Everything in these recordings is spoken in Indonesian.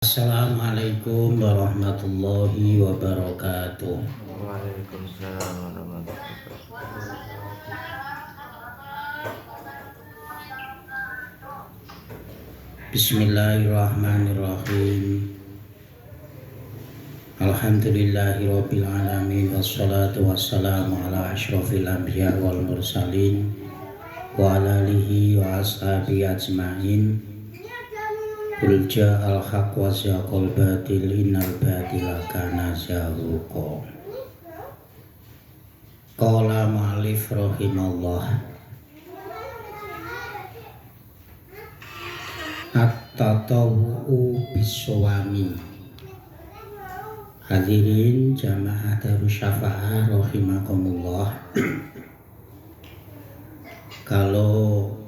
Assalamualaikum warahmatullahi wabarakatuh. Waalaikumsalam warahmatullahi wabarakatuh. Bismillahirrahmanirrahim. Alhamdulillahirabbil alamin wassalatu wassalamu ala asyrofil anbiya wal mursalin wa ala alihi wa ashabihi ajmain. Qul ja'al haqq wa zahaqal batil innal batila kana zahuqa. Qala mu'allif rahimallah. At-tatawwu bis-shawami. Hadirin jamaah Darus Syafa'ah rahimakumullah. Kalau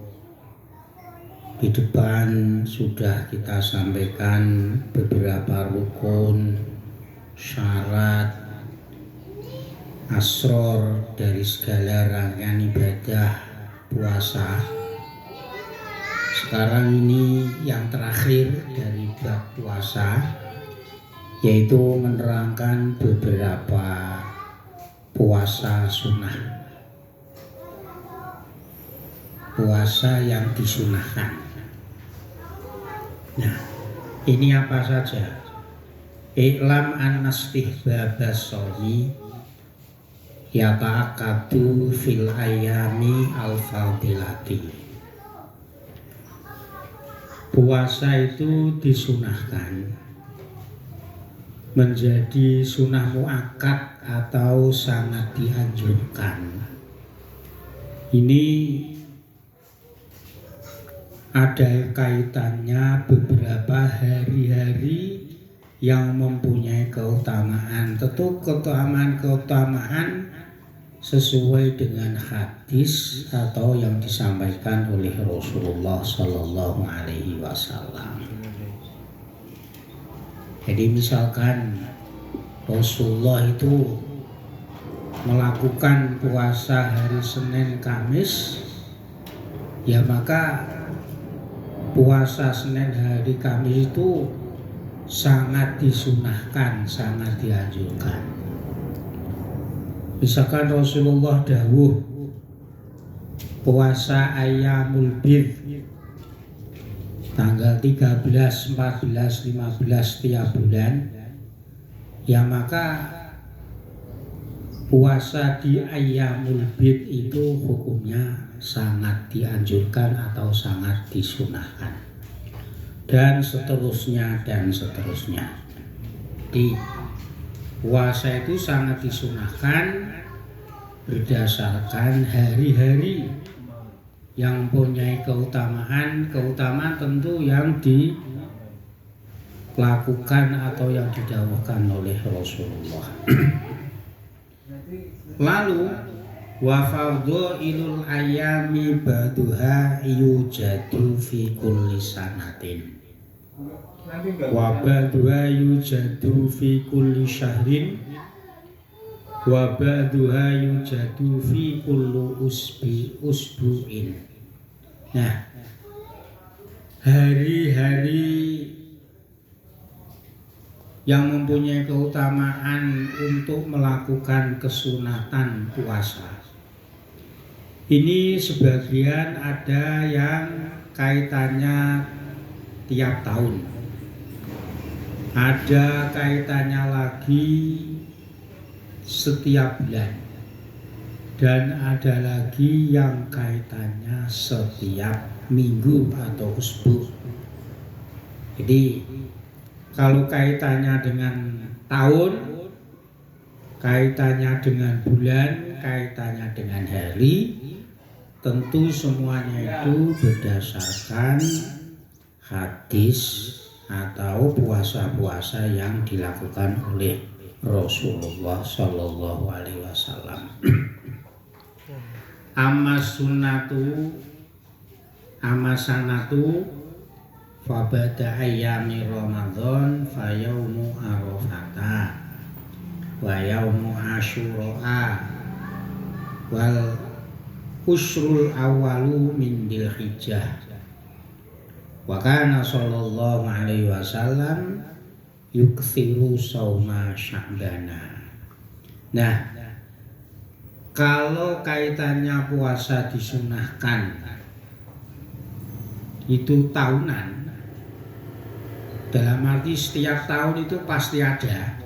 di depan sudah kita sampaikan beberapa rukun, syarat, asror dari segala rangkaian ibadah puasa. Sekarang ini yang terakhir dari bab puasa, yaitu menerangkan beberapa puasa sunnah, puasa yang disunahkan. Nah, ini apa saja? I'lam an-nastihbabas shawi yata'akadu fil ayami al-fadilati. Puasa itu disunahkan menjadi sunnah muakkad atau sangat dianjurkan. Ini ada kaitannya beberapa hari-hari yang mempunyai keutamaan. Tentu keutamaan sesuai dengan hadis atau yang disampaikan oleh Rasulullah Sallallahu Alaihi Wasallam. Jadi misalkan Rasulullah itu melakukan puasa hari Senin Kamis, ya maka puasa Senin hari Kamis itu sangat disunahkan, sangat dianjurkan. Misalkan Rasulullah dawuh puasa Ayyamul Bid tanggal 13, 14, 15 tiap bulan, ya maka puasa di Ayyamul Bid itu hukumnya sangat dianjurkan atau sangat disunahkan, dan seterusnya dan seterusnya. Di puasa itu sangat disunahkan berdasarkan hari-hari yang punya keutamaan tentu yang dilakukan atau yang didawahkan oleh Rasulullah. Lalu wa fadhailul ayami ba'duha yujadu fi kulli sanatin wa ba'duha yujadu fi kulli syahrin wa ba'duha yujadu fi kullu usbu'in. Nah, hari-hari yang mempunyai keutamaan untuk melakukan kesunatan puasa ini sebagian ada yang kaitannya tiap tahun, ada kaitannya lagi setiap bulan, dan ada lagi yang kaitannya setiap minggu atau usbu. Jadi kalau kaitannya dengan tahun, kaitannya dengan bulan, kaitannya dengan hari, tentu semuanya itu berdasarkan hadis atau puasa-puasa yang dilakukan oleh Rasulullah Sallallahu Alaihi Wasallam. Amma sanatu fabada ayyami Ramadan fa yaumu Arafata wa yaumu Asyura wal usrul awalu min Dzulhijjah Wa kana sallallahu alaihi wasallam yukthiru sauma sya'bana. Nah, kalau kaitannya puasa disunahkan itu tahunan, dalam arti setiap tahun itu pasti ada,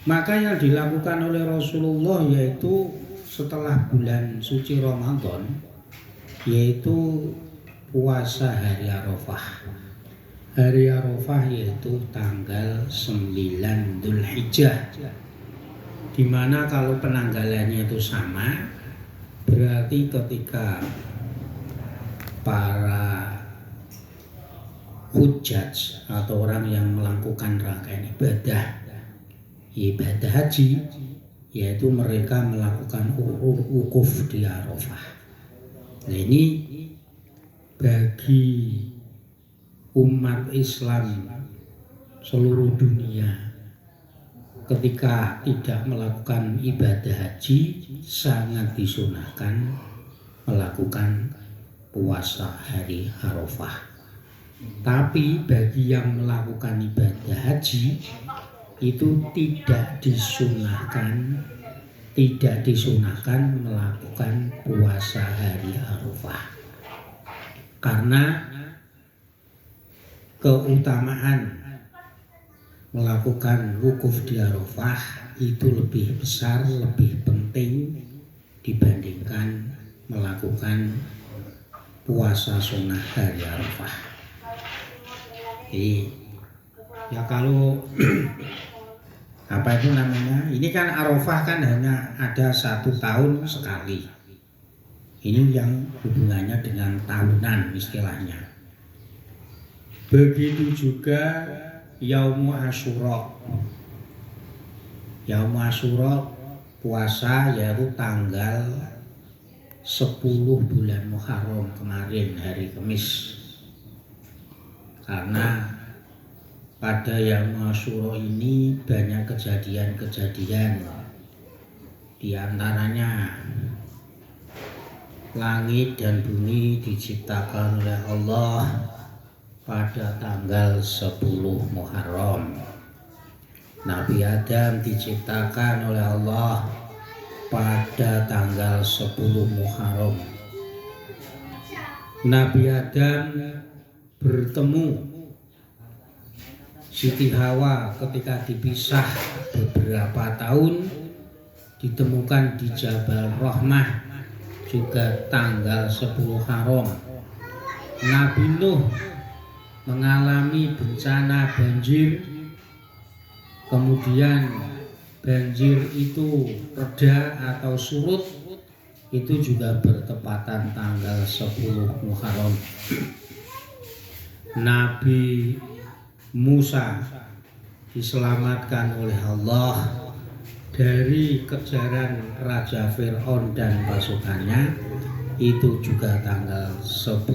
maka yang dilakukan oleh Rasulullah yaitu setelah bulan suci Ramadan, yaitu puasa hari Arafah. Hari Arafah yaitu tanggal 9 Dzulhijjah, di mana kalau penanggalannya itu sama, berarti ketika para hujjaj atau orang yang melakukan rangkaian ibadah haji, yaitu mereka melakukan wukuf di Arafah. Nah, ini bagi umat Islam seluruh dunia, ketika tidak melakukan ibadah haji sangat disunahkan melakukan puasa hari Arafah. Tapi bagi yang melakukan ibadah haji itu tidak disunahkan melakukan puasa hari Arafah, karena keutamaan melakukan wukuf di Arafah itu lebih besar, lebih penting dibandingkan melakukan puasa sunnah hari Arafah. Jadi ya kalau apa itu namanya, ini kan Arafah kan hanya ada 1 tahun sekali. Ini yang hubungannya dengan tahunan istilahnya. Begitu juga Yaumu Asyura. Yaumu Asyura puasa yaitu tanggal 10 bulan Muharram kemarin, hari Kamis. Karena pada Yaumu Asyura ini banyak kejadian-kejadian. Di antaranya langit dan bumi diciptakan oleh Allah pada tanggal 10 Muharram. Nabi Adam diciptakan oleh Allah pada tanggal 10 Muharram. Nabi Adam bertemu Siti Hawa ketika dipisah beberapa tahun, ditemukan di Jabal Rahmah juga tanggal 10 Muharram. Nabi Nuh mengalami bencana banjir, kemudian banjir itu reda atau surut, itu juga bertepatan tanggal 10 Muharram. Nabi Musa diselamatkan oleh Allah dari kejaran Raja Fir'aun dan pasukannya, itu juga tanggal 10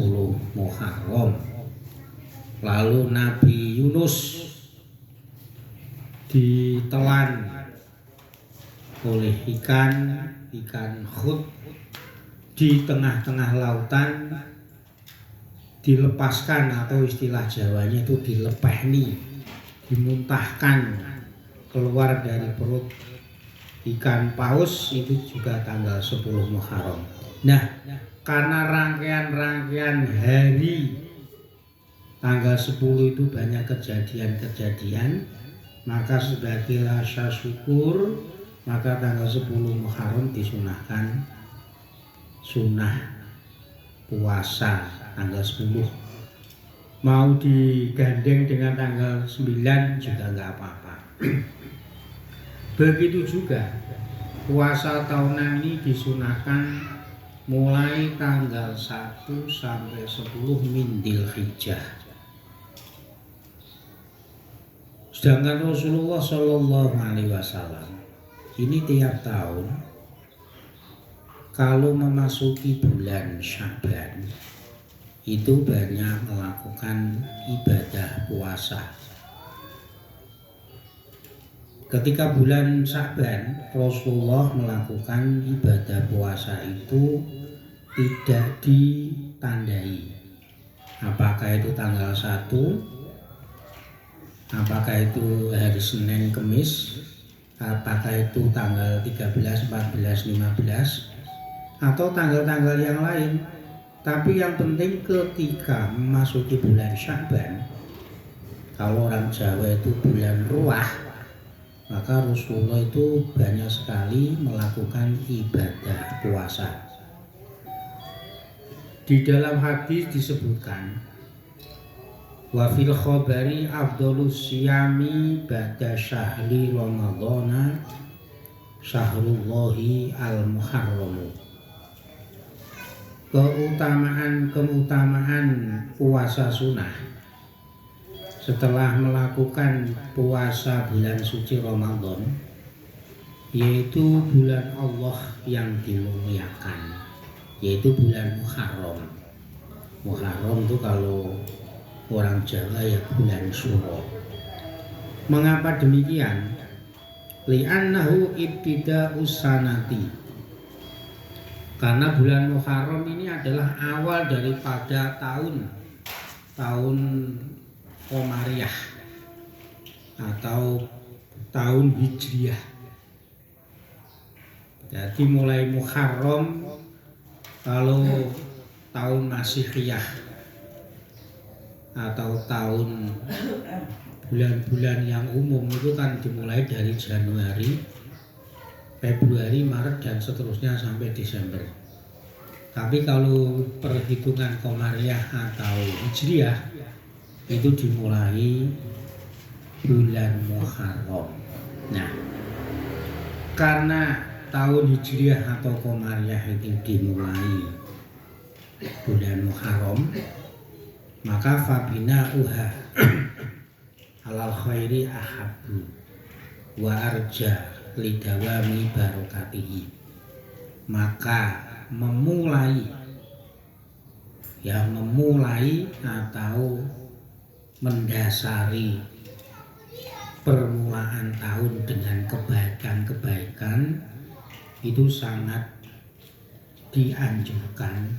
Muharram. Lalu Nabi Yunus ditelan oleh ikan Hud di tengah-tengah lautan, dilepaskan atau istilah Jawanya itu dilepehni, dimuntahkan keluar dari perut ikan paus, itu juga tanggal 10 Muharram. Nah, karena rangkaian hari tanggal 10 itu banyak kejadian-kejadian, maka sebagai rasa syukur, maka tanggal 10 Muharram disunahkan sunnah puasa tanggal 10. Mau digandeng dengan tanggal 9 juga nggak apa-apa. Begitu juga puasa tahunan ini disunahkan mulai tanggal 1 sampai 10 min Dzulhijjah. Sedangkan Rasulullah Shallallahu Alaihi Wasallam ini tiap tahun kalau memasuki bulan Sya'ban itu banyak melakukan ibadah puasa. Ketika bulan Sya'ban, Rasulullah melakukan ibadah puasa itu tidak ditandai. Apakah itu tanggal 1, apakah itu hari Senin Kemis, apakah itu tanggal 13, 14, 15, atau tanggal-tanggal yang lain. Tapi yang penting ketika memasuki bulan Sya'ban, kalau orang Jawa itu bulan Ruah, maka Rasulullah itu banyak sekali melakukan ibadah puasa. Di dalam hadis disebutkan, wa fil khabari afdhalus siyami ba'da syahri ramadhana syahrullahi al-muharram. Keutamaan puasa sunnah setelah melakukan puasa bulan suci Ramadan, yaitu bulan Allah yang dimuliakan, yaitu bulan Muharram. Muharram itu kalau orang Jawa ya bulan Suro. Mengapa demikian? Li'annahu ibtida'us sanati. Karena bulan Muharram ini adalah awal daripada tahun Qamariyah atau tahun Hijriah. Jadi mulai Muharram, kalau tahun Masihiyah atau tahun bulan-bulan yang umum itu kan dimulai dari Januari, Februari, Maret, dan seterusnya sampai Desember. Tapi kalau perhitungan Qamariyah atau Hijriah itu dimulai bulan Muharram. Nah, karena tahun Hijriah atau Qamariyah itu dimulai bulan Muharram, maka fabina'uha alal khairi ahabbu wa arja lidawami barokatihi. Maka memulai atau mendasari permulaan tahun dengan kebaikan-kebaikan itu sangat dianjurkan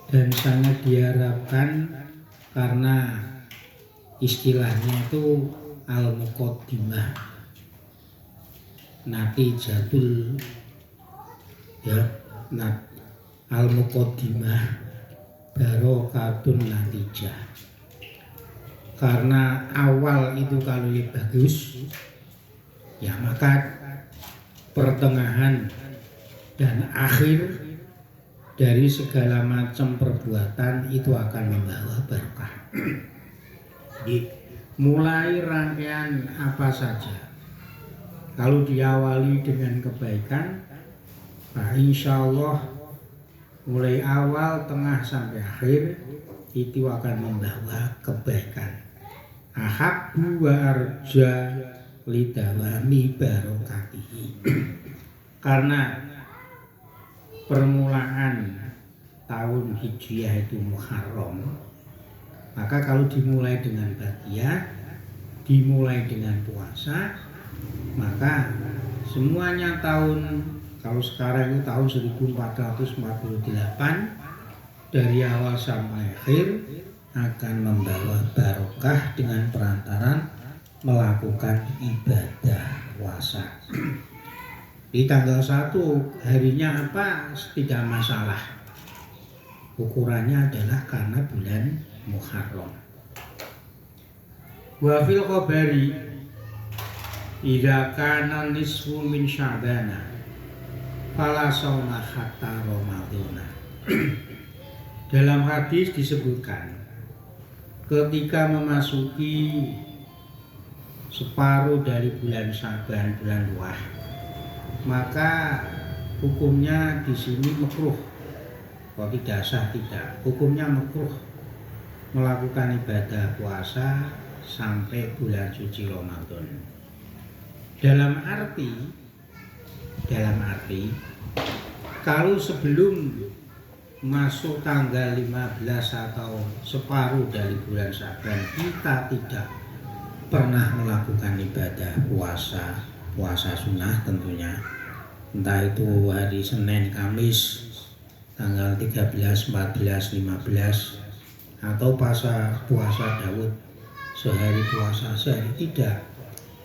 dan sangat diharapkan, karena istilahnya itu al-muqaddimah natijatul al-muqaddimah barokatun natijah. Karena awal itu kalau bagus, ya maka pertengahan dan akhir dari segala macam perbuatan itu akan membawa barokah. Jadi mulai rangkaian apa saja, kalau diawali dengan kebaikan, nah insya Allah mulai awal, tengah sampai akhir itu akan membawa kebaikan. Ahabbu wa arja lidawami barokatihi. Karena permulaan tahun Hijriah itu Muharram, maka kalau dimulai dengan bahagia, dimulai dengan puasa, maka semuanya tahun, kalau sekarang itu tahun 1448, dari awal sampai akhir akan membawa barokah dengan perantaran melakukan ibadah puasa. Di tanggal 1 harinya apa tidak masalah, ukurannya adalah karena bulan Muharram. Wa fil khabari idza kana nisfu min Sya'bana fala shauma hatta Ramadhana. Dalam hadis disebutkan, ketika memasuki separuh dari bulan Sya'ban, bulan Ruah, maka hukumnya di sini makruh. Kalau tidak sah tidak, hukumnya makruh melakukan ibadah puasa sampai bulan suci Ramadan. Dalam arti kalau sebelum masuk tanggal 15 atau separuh dari bulan Sya'ban kita tidak pernah melakukan ibadah puasa sunnah tentunya, entah itu hari Senin, Kamis, tanggal 13, 14, 15, atau puasa Daud sehari puasa sehari, tidak.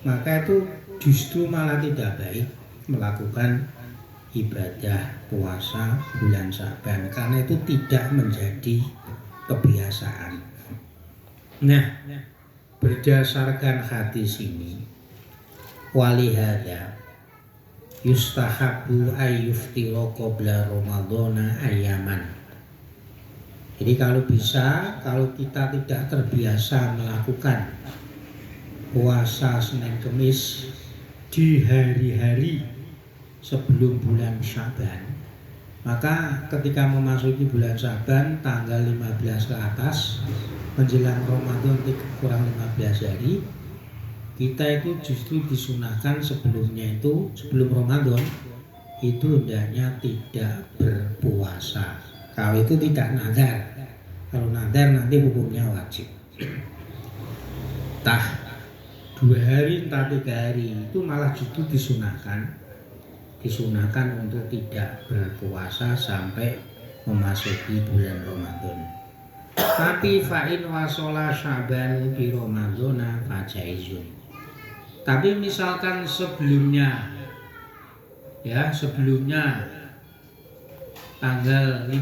Maka itu justru malah tidak baik melakukan ibadah puasa bulan Sya'ban karena itu tidak menjadi kebiasaan. Nah, berdasarkan hadis ini, walihada yustahabu ayyuftira qabla ramadhana ayaman. Jadi kalau bisa, kalau kita tidak terbiasa melakukan puasa Senin Kemis di hari-hari sebelum bulan Sya'ban, maka ketika memasuki bulan Sya'ban tanggal 15 ke atas menjelang Ramadan kurang 15 hari, kita itu justru disunahkan sebelumnya itu, sebelum Ramadan itu hendaknya tidak berpuasa. Kalau itu tidak nadar. Kalau nadar nanti hukumnya wajib. Entah 2 hari, entah 3 hari, itu malah justru disunahkan untuk tidak berpuasa sampai memasuki bulan Ramadan. Tapi fa'in wasola Sya'ban bi Ramadana fajaizun. Tapi misalkan sebelumnya tanggal 15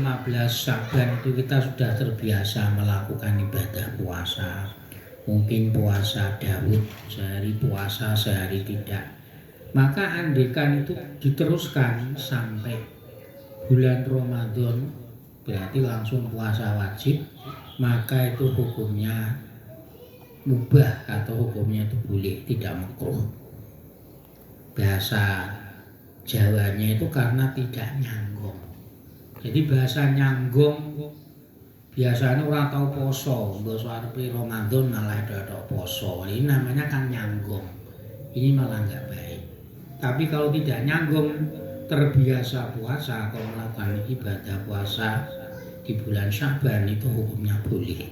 Sya'ban itu kita sudah terbiasa melakukan ibadah puasa. Mungkin puasa Daud sehari puasa sehari tidak. Maka andekan itu diteruskan sampai bulan Ramadan, berarti langsung puasa wajib, maka itu hukumnya mubah atau hukumnya itu boleh, tidak makruh. Bahasa Jawanya itu karena tidak nyanggong. Jadi bahasa nyanggong biasanya orang tahu poso, bahasa arepe Ramadan malah ada poso. Ini namanya kan nyanggong. Ini malah nggak baik. Tapi kalau tidak nyanggong, terbiasa puasa, kalau melakukan ibadah puasa di bulan Sya'ban itu hukumnya boleh.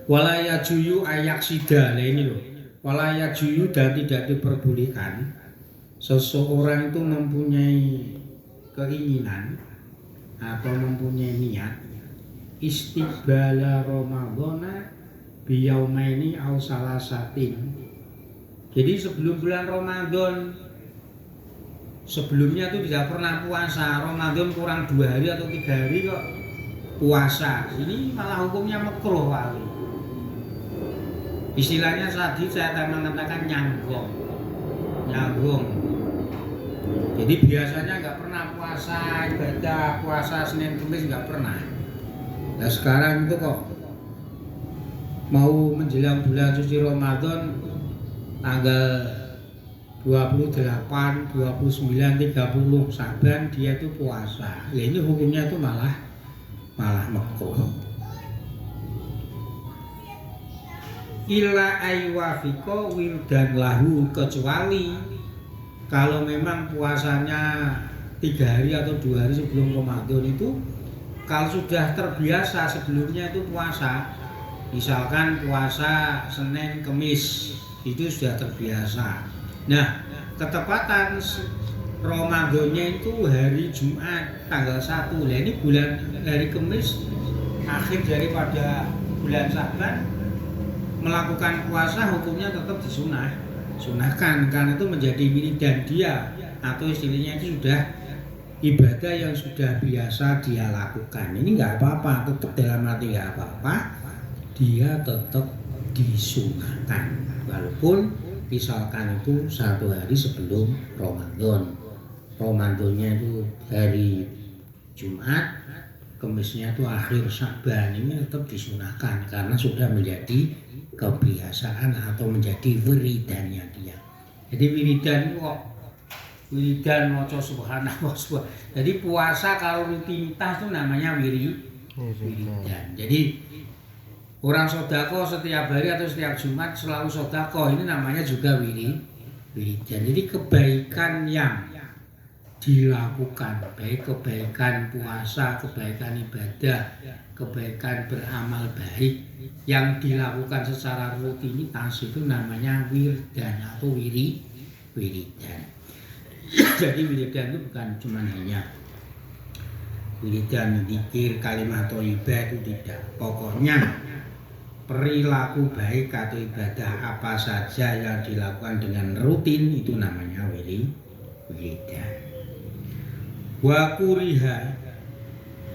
Walaya juyu ayak sida, nah ini loh. Walaya juyu dan tidak diperbolehkan seseorang itu mempunyai keinginan atau mempunyai niat istiqbala Ramadhana biyaumaini aw salasatin. Jadi sebelum bulan Ramadan, sebelumnya itu tidak pernah puasa. Ramadan kurang 2 hari atau 3 hari kok puasa. Ini malah hukumnya makruh kali. Istilahnya tadi saya mengatakan nyanggong. Jadi biasanya nggak pernah puasa, ibadah puasa Senin Kemis nggak pernah. Nah sekarang itu kok mau menjelang bulan suci Ramadan tanggal 28, 29, 30 Sya'ban dia itu puasa. Ya ini hukumnya itu malah makruh. Illa aywafiqo wirdan lahu, kecuali kalau memang puasanya 3 hari atau 2 hari sebelum Ramadan itu, kalau sudah terbiasa sebelumnya itu puasa, misalkan puasa Senin Kemis itu sudah terbiasa. Nah ketepatan Ramadannya itu hari Jumat tanggal 1. Nah ini hari Kemis akhir daripada bulan Sya'ban, melakukan puasa hukumnya tetap disunahkan karena itu menjadi wiridan dia, atau istilahnya itu sudah ibadah yang sudah biasa dia lakukan. Ini nggak apa-apa, tetap dalam arti nggak apa-apa, dia tetap disunahkan walaupun misalkan itu 1 hari sebelum Ramadannya itu hari Jumat, Kemisnya itu akhir Sya'ban, ini tetap disunahkan karena sudah menjadi kebiasaan atau menjadi wiridannya dia. Jadi wiridan itu kok wiridan maca subhanallah. Jadi puasa kalau rutinitas itu namanya wiridan. Jadi orang sedekah setiap hari atau setiap Jumat selalu sedekah, ini namanya juga wiridan. Jadi kebaikan yang dilakukan, baik kebaikan puasa, kebaikan ibadah, kebaikan beramal baik yang dilakukan secara rutinitas itu namanya wirdan atau wiridan. Jadi wiridan itu bukan cuma hanya wiridan, zikir, kalimat thayyibah itu tidak. Pokoknya perilaku baik atau ibadah apa saja yang dilakukan dengan rutin itu namanya wiridan. Wa kuriha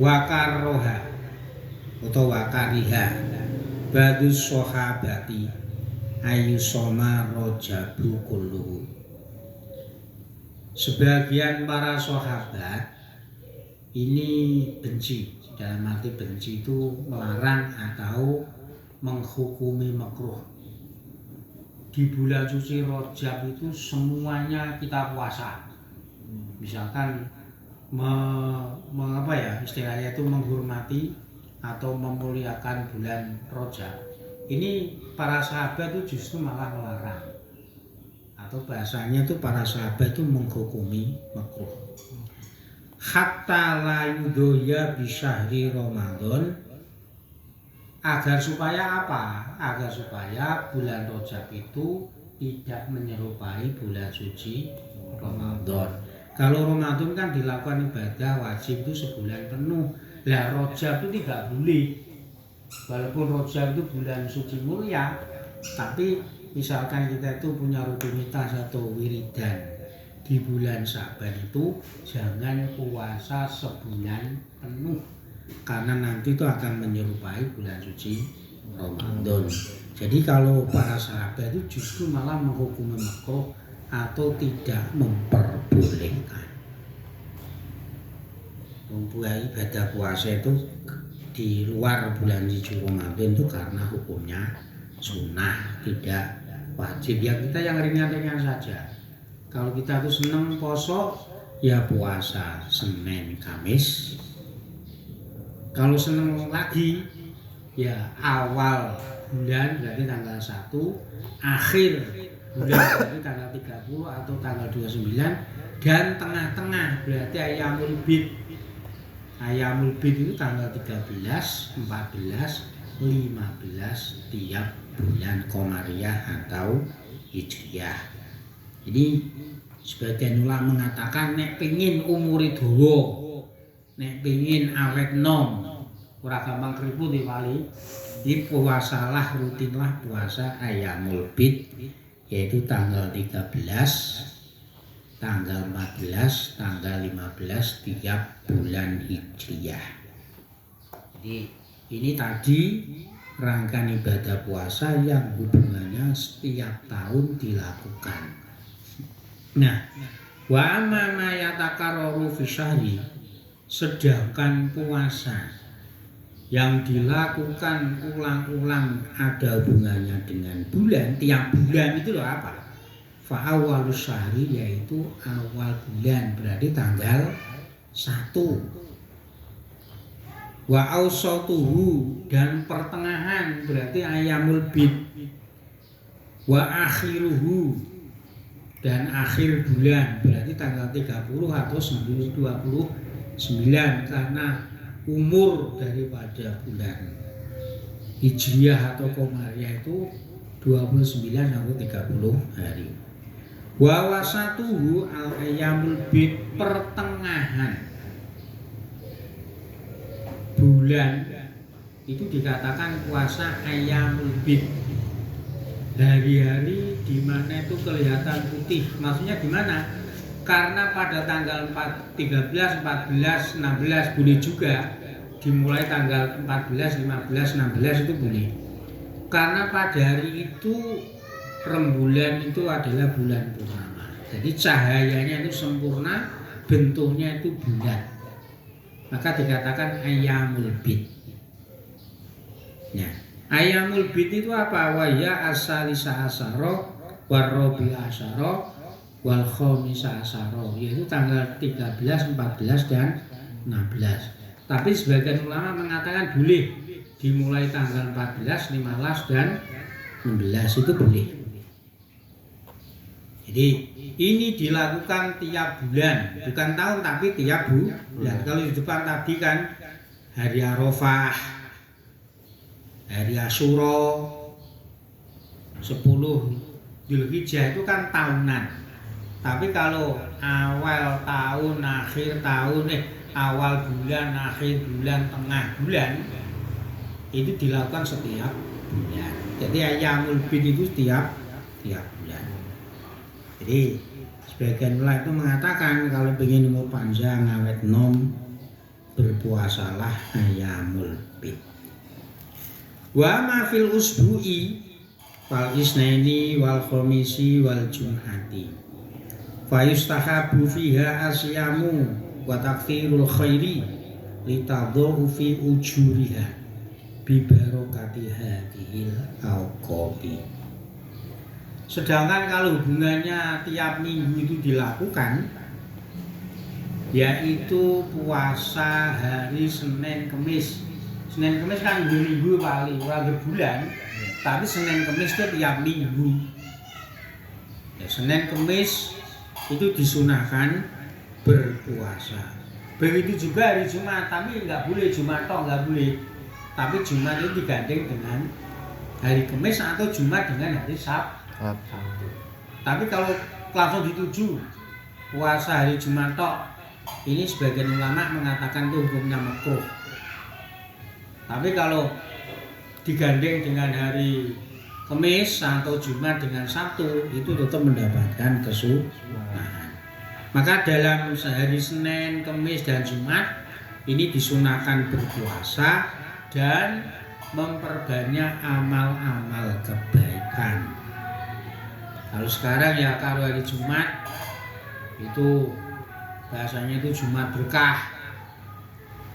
wa karroha atau wa kariha badus sahabati ayyusoma rojabu kulluhu. Sebagian para sahabat ini benci, dalam arti benci itu melarang atau menghukumi makruh. Di bulan suci Rajab itu semuanya kita puasa. Misalkan istilahnya itu menghormati atau memuliakan bulan Rajab. Ini para sahabat itu justru malah melarang. Atau bahasanya itu para sahabat itu menghukumi makruh. Hatta la yudhoya bisyahri Ramadan, agar supaya apa? Agar supaya bulan Rajab itu tidak menyerupai bulan suci Ramadan. Kalau Ramadan kan dilakukan ibadah wajib itu sebulan penuh. Lah Rajab itu tidak boleh. Walaupun Rajab itu bulan suci mulia, tapi misalkan kita itu punya rutinitas atau wiridan di bulan Syaban itu jangan puasa sebulan penuh, karena nanti itu akan menyerupai bulan suci Ramadan. Jadi kalau para sahabat itu justru malah menghukumi makruh atau tidak memperbolehkan. Mempunyai ibadah puasa itu di luar bulan suci Ramadan itu karena hukumnya sunnah, tidak wajib. Ya kita yang ringan-ringan saja. Kalau kita tuh seneng poso, ya puasa Senin Kamis. Kalau seneng lagi, ya awal bulan berarti tanggal 1, akhir bulan berarti tanggal 30 atau tanggal 29, dan tengah-tengah berarti Ayyamul Bid. Ayyamul Bid itu tanggal 13, 14, 15 tiap bulan Komariah atau Hijriyah. Jadi sebagian ulama mengatakan nek pengin umure dawa, nek pengin awet nom, ora gampang keriput diwali, di puasalah, rutinlah puasa Ayyamul Bid, yaitu tanggal 13, tanggal 14, tanggal 15 tiap bulan Hijriyah. Jadi ini tadi rangkaian ibadah puasa yang hubungannya setiap tahun dilakukan. Nah, wa amma ma yatakarraru fi syahri, sedangkan puasa yang dilakukan ulang-ulang ada hubungannya dengan bulan, tiap bulan itu loh apa? Fa awwalus syahri, yaitu awal bulan berarti tanggal 1. Wa awsatuhu, dan pertengahan berarti Ayyamul Bid. Wa akhiruhu, dan akhir bulan berarti tanggal 30 atau 29, karena umur daripada bulan Hijriyah atau Komariah itu 29 atau 30 hari. Wa wasatuhu al-Ayyamul Bid, pertengahan bulan itu dikatakan puasa Ayyamul Bid. Hari-hari di mana itu kelihatan putih. Maksudnya di mana? Karena pada tanggal 13, 14, 16 boleh juga. Dimulai tanggal 14, 15, 16 itu boleh. Karena pada hari itu rembulan itu adalah bulan purnama. Jadi cahayanya itu sempurna, bentuknya itu bulat. Maka dikatakan Ayyamul Bid. Nah, Ayyamul Bid itu apa? Wa ya asalisa asyara warrobi asyara wal khomisa asyara, yaitu tanggal 13, 14 dan 16. Tapi sebagian ulama mengatakan boleh dimulai tanggal 14, 15 dan 16 itu boleh. Jadi ini dilakukan tiap bulan, bukan tahun tapi tiap bulan. Kalau di depan tadi kan hari Arafah, hari Asyura, 10 Dzulhijjah itu kan tahunan. Tapi kalau awal tahun, akhir tahun, awal bulan, akhir bulan, tengah bulan itu dilakukan setiap bulan. Jadi ayyamul bid itu tiap bulan. Jadi sebagian ulama itu mengatakan kalau ingin umur panjang awet nom berpuasalah ayyamul bid. Wa ma fil usbu'i wal isnaini wal khamisi wal jum'ati fa yustahabu fiha asyamu wa takthirul khairi litadhu fi ujuriha bi barakati hadhil awqati. Sedangkan kalau hubungannya tiap minggu itu dilakukan, yaitu puasa hari Senin Kemis. Senin Kemis kan minggu paling ora berbulan, tapi Senin Kemis itu tiap minggu. Ya, Senin Kemis itu disunahkan berpuasa. Begitu juga hari Jumat, tapi nggak boleh Jumat toh nggak boleh. Tapi Jumat itu digandeng dengan hari Kemis atau Jumat dengan hari Sabtu. Tapi kalau langsung dituju puasa hari Jumat tok, ini sebagian ulama mengatakan itu hukumnya makruh. Tapi kalau digandeng dengan hari Kamis atau Jumat dengan Sabtu itu tetap mendapatkan kesunahan. Maka dalam sehari Senin, Kamis dan Jumat ini disunahkan berpuasa dan memperbanyak amal-amal kebaikan. Kalau sekarang ya kalau hari Jumat itu bahasanya itu Jumat berkah.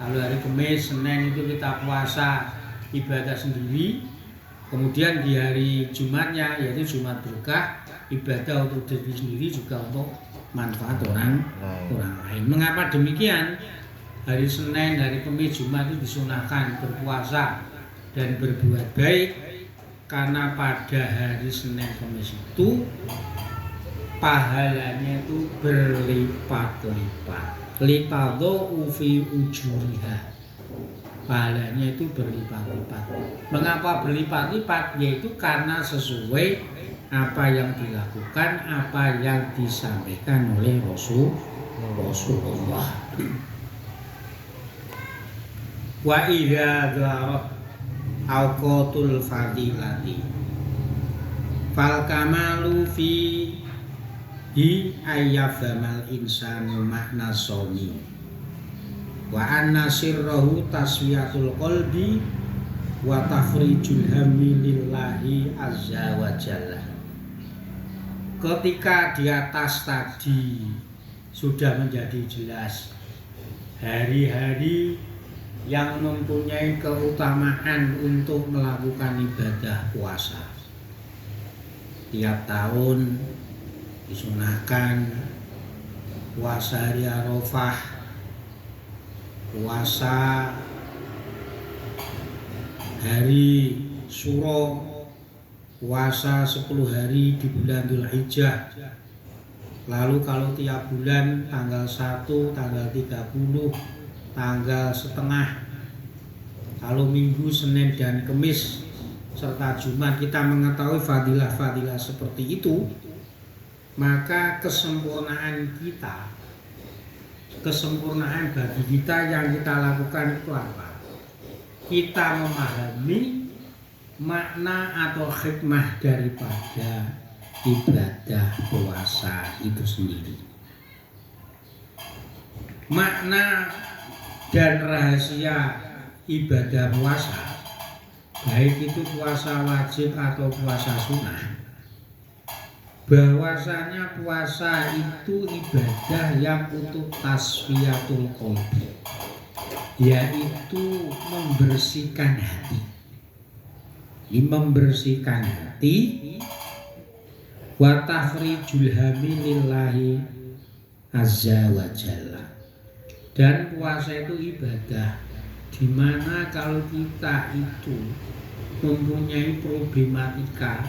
Kalau hari Kamis, Senin itu kita puasa ibadah sendiri. Kemudian di hari Jumatnya yaitu Jumat berkah, ibadah untuk diri sendiri juga untuk manfaat orang lain. Mengapa demikian? Hari Senin, hari Kamis, Jumat itu disunahkan berpuasa dan berbuat baik. Karena pada hari Senin Kamis itu pahalanya itu berlipat-lipat. Litadhu fi ujuriha. Pahalanya itu berlipat-lipat. Mengapa berlipat-lipat? Yaitu karena sesuai apa yang dilakukan, apa yang disampaikan oleh Rasulullah. Wa idza dharat awqatul fadilati fal kamalu fi hi ayyafamal insanu makna somi wa anna sirrahu taswiyatul qalbi wa tafrijul hammi lillahi azza wa jalla. Ketika di atas tadi sudah menjadi jelas hari-hari yang mempunyai keutamaan untuk melakukan ibadah puasa. Tiap tahun disunahkan puasa hari Arafah, puasa hari Syuro, puasa 10 hari di bulan Dzulhijjah. Lalu kalau tiap bulan tanggal 1, tanggal 30, tanggal setengah, kalau Minggu, Senin dan Kamis serta Jumat kita mengetahui fadilah-fadilah seperti itu, maka kesempurnaan kita, kesempurnaan bagi kita yang kita lakukan itu apa? Kita memahami makna atau hikmah daripada ibadah puasa itu sendiri. Makna dan rahasia ibadah puasa, baik itu puasa wajib atau puasa sunnah, bahwasanya puasa itu ibadah yang untuk tasfiyatul qalbi, yaitu membersihkan hati. Membersihkan hati wa tafrijul hammi lillahi azza wa jalla. Dan puasa itu ibadah dimana kalau kita itu mempunyai problematika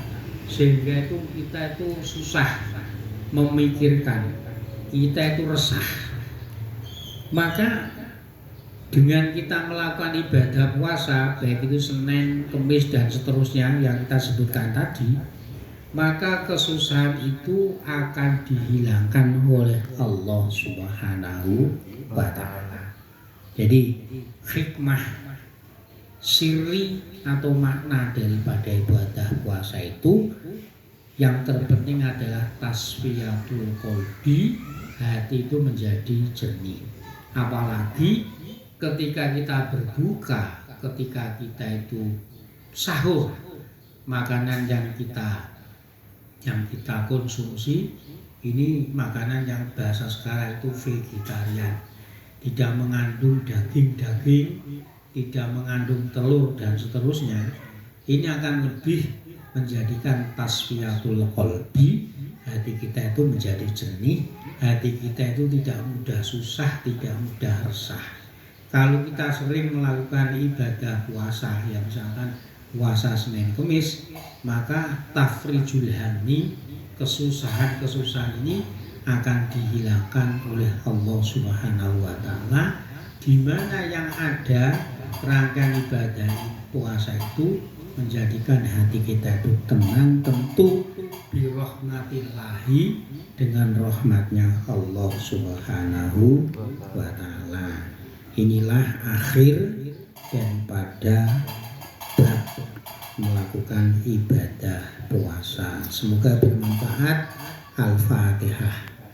sehingga itu kita itu susah memikirkan, kita itu resah, maka dengan kita melakukan ibadah puasa baik itu Senin, Kamis dan seterusnya yang kita sebutkan tadi, maka kesusahan itu akan dihilangkan oleh Allah Subhanahu wa ta'ala. Jadi hikmah siri atau makna daripada ibadah puasa itu yang terpenting adalah tasfiyatul qalbi, hati itu menjadi jernih. Apalagi ketika kita berbuka, ketika kita itu sahur, makanan yang kita konsumsi ini makanan yang bahasa sekarang itu vegetarian, tidak mengandung daging-daging, tidak mengandung telur dan seterusnya. Ini akan lebih menjadikan tasfiyatul qalbi, hati kita itu menjadi jernih, hati kita itu tidak mudah susah, tidak mudah resah. Kalau kita sering melakukan ibadah puasa, ya misalkan puasa Senin Kemis, maka tafrijul hammi, kesusahan-kesusahan ini akan dihilangkan oleh Allah Subhanahu wa taala, di mana yang ada rangkaian ibadah puasa itu menjadikan hati kita itu tenang, tentu birahmatillahi, dengan rahmatnya Allah Subhanahu wa taala. Inilah akhir daripada bab melakukan ibadah puasa. Semoga bermanfaat. Al-Fatihah.